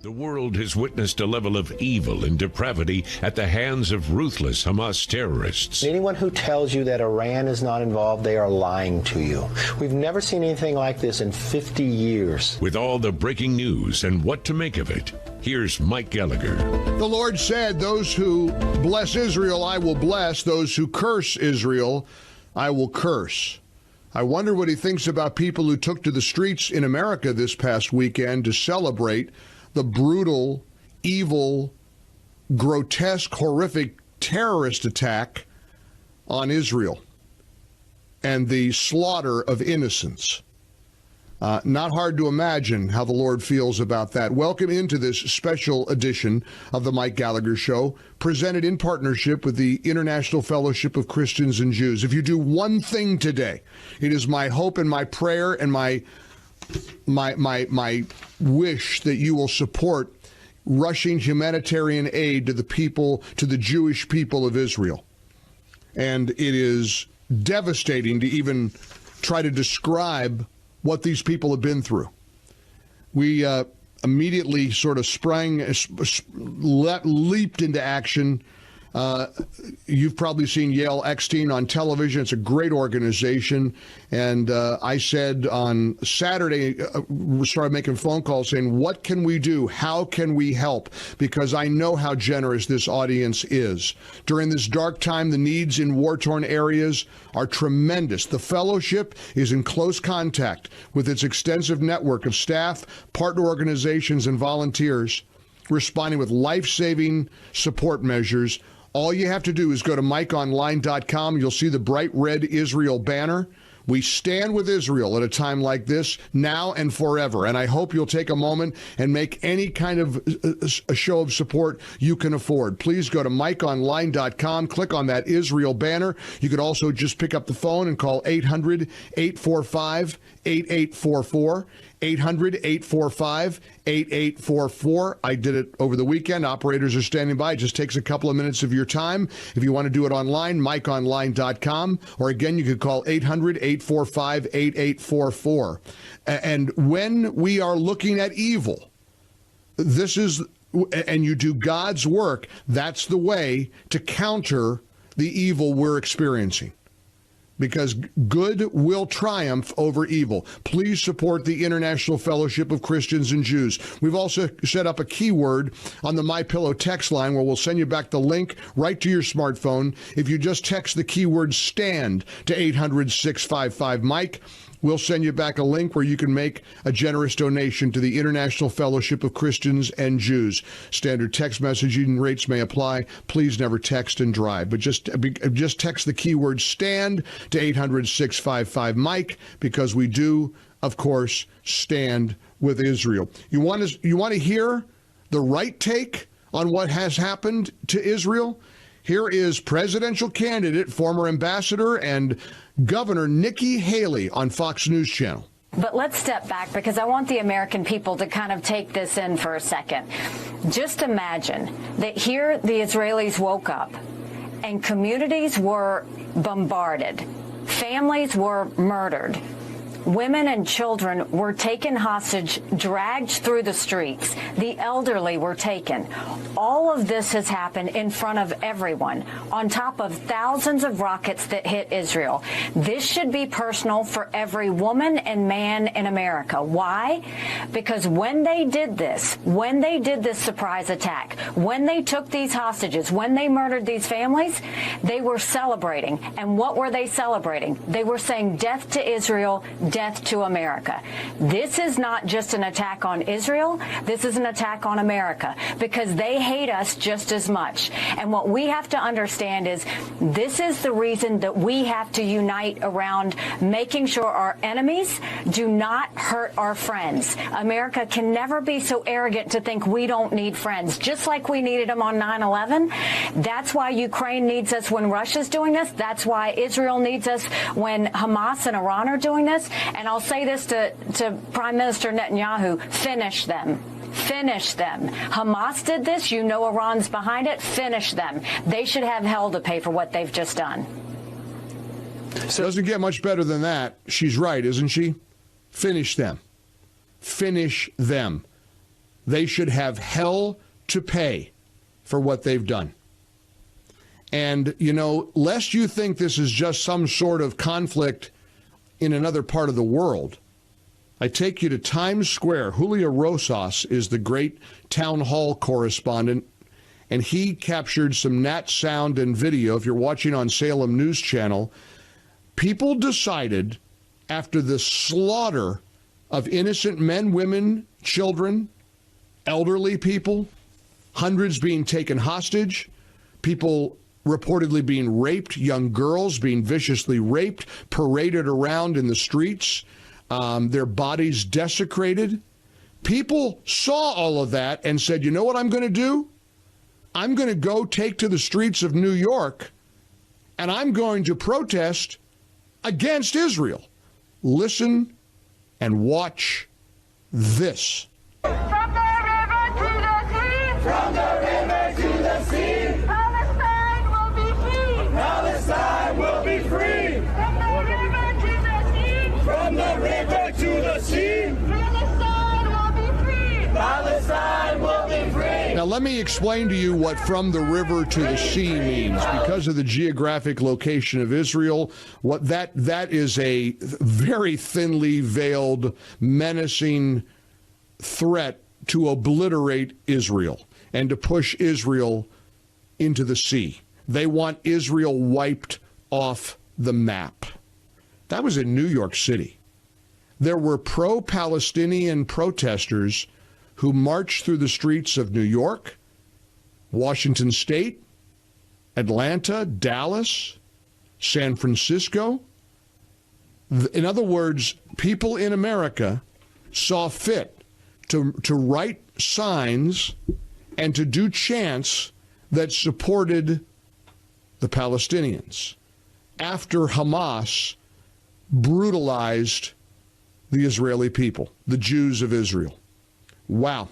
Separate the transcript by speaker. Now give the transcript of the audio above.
Speaker 1: The world has witnessed a level of evil and depravity at the hands of ruthless Hamas terrorists.
Speaker 2: Anyone who tells you that Iran is not involved, they are lying to you. We've never seen anything like this in 50 years.
Speaker 1: With all the breaking news and what to make of it, here's Mike Gallagher.
Speaker 3: The Lord said, those who bless Israel, I will bless. Those who curse Israel, I will curse. I wonder what he thinks about people who took to the streets in America this past weekend to celebrate the brutal, evil, grotesque, horrific terrorist attack on Israel and the slaughter of innocents. Not hard to imagine how the Lord feels about that. Welcome into this special edition of the Mike Gallagher Show, presented in partnership with the International Fellowship of Christians and Jews. If you do one thing today, it is my hope and my prayer and my wish that you will support rushing humanitarian aid to the people, to the Jewish people of Israel. And it is devastating to even try to describe what these people have been through. We immediately sort of leaped into action. You've probably seen Yale Eckstein on television. It's a great organization. And I said on Saturday, started making phone calls saying, what can we do? How can we help? Because I know how generous this audience is. During this dark time, the needs in war-torn areas are tremendous. The fellowship is in close contact with its extensive network of staff, partner organizations, and volunteers, responding with life-saving support measures. All you have to do is go to MikeOnline.com. You'll see the bright red Israel banner. We stand with Israel at a time like this, now and forever. And I hope you'll take a moment and make any kind of a show of support you can afford. Please go to MikeOnline.com, click on that Israel banner. You could also just pick up the phone and call 800-845-8844. 800-845-8844. I did it over the weekend. Operators are standing by. It just takes a couple of minutes of your time. If you want to do it online, MikeOnline.com. Or again, you could call 800-845-8844. And when we are looking at evil, this is, and you do God's work, that's the way to counter the evil we're experiencing. Because good will triumph over evil. Please support the International Fellowship of Christians and Jews. We've also set up a keyword on the MyPillow text line where we'll send you back the link right to your smartphone. If you just text the keyword STAND to 800-655-MIKE, we'll send you back a link where you can make a generous donation to the International Fellowship of Christians and Jews. Standard text messaging rates may apply. Please never text and drive, but just text the keyword STAND to 800-655-MIKE, because we do, of course, stand with Israel. You want to hear the right take on what has happened to Israel? Here is presidential candidate, former ambassador, and Governor Nikki Haley on Fox News Channel.
Speaker 4: But let's step back, because I want the American people to kind of take this in for a second. Just imagine that here the Israelis woke up and communities were bombarded, families were murdered, women and children were taken hostage, dragged through the streets. The elderly were taken. All of this has happened in front of everyone, on top of thousands of rockets that hit Israel. This should be personal for every woman and man in America. Why? Because when they did this surprise attack, when they took these hostages, when they murdered these families, they were celebrating. And what were they celebrating? They were saying death to Israel, death to America. This is not just an attack on Israel. This is an attack on America, because they hate us just as much. And what we have to understand is this is the reason that we have to unite around making sure our enemies do not hurt our friends. America can never be so arrogant to think we don't need friends, just like we needed them on 9/11. That's why Ukraine needs us when Russia's doing this. That's why Israel needs us when Hamas and Iran are doing this. And I'll say this to Prime Minister Netanyahu: finish them. Finish them. Hamas did this. You know Iran's behind it. Finish them. They should have hell to pay for what they've just done.
Speaker 3: So it doesn't get much better than that. She's right, isn't she? Finish them. Finish them. They should have hell to pay for what they've done. And, you know, lest you think this is just some sort of conflict in another part of the world, I take you to Times Square. Julio Rosas is the great town hall correspondent, and he captured some nat sound and video. If you're watching on Salem News Channel, people decided after the slaughter of innocent men, women, children, elderly people, hundreds being taken hostage, people reportedly being raped, young girls being viciously raped, paraded around in the streets, their bodies desecrated. People saw all of that and said, you know what I'm going to do? I'm going to go take to the streets of New York, and I'm going to protest against Israel. Listen and watch this.
Speaker 5: From the river to the sea. From the river to the sea. Palestine will be free. Palestine will be free. From the river to the sea. From the river to the sea. Palestine will be free. Palestine will be free.
Speaker 3: Now, let me explain to you what from the river to the sea means. Because of the geographic location of Israel, what that is a very thinly veiled, menacing threat to obliterate Israel and to push Israel into the sea. They want Israel wiped off the map. That was in New York City. There were pro-Palestinian protesters who marched through the streets of New York, Washington State, Atlanta, Dallas, San Francisco. In other words, people in America saw fit to write signs and to do chants that supported the Palestinians after Hamas brutalized the Israeli people, the Jews of Israel. Wow.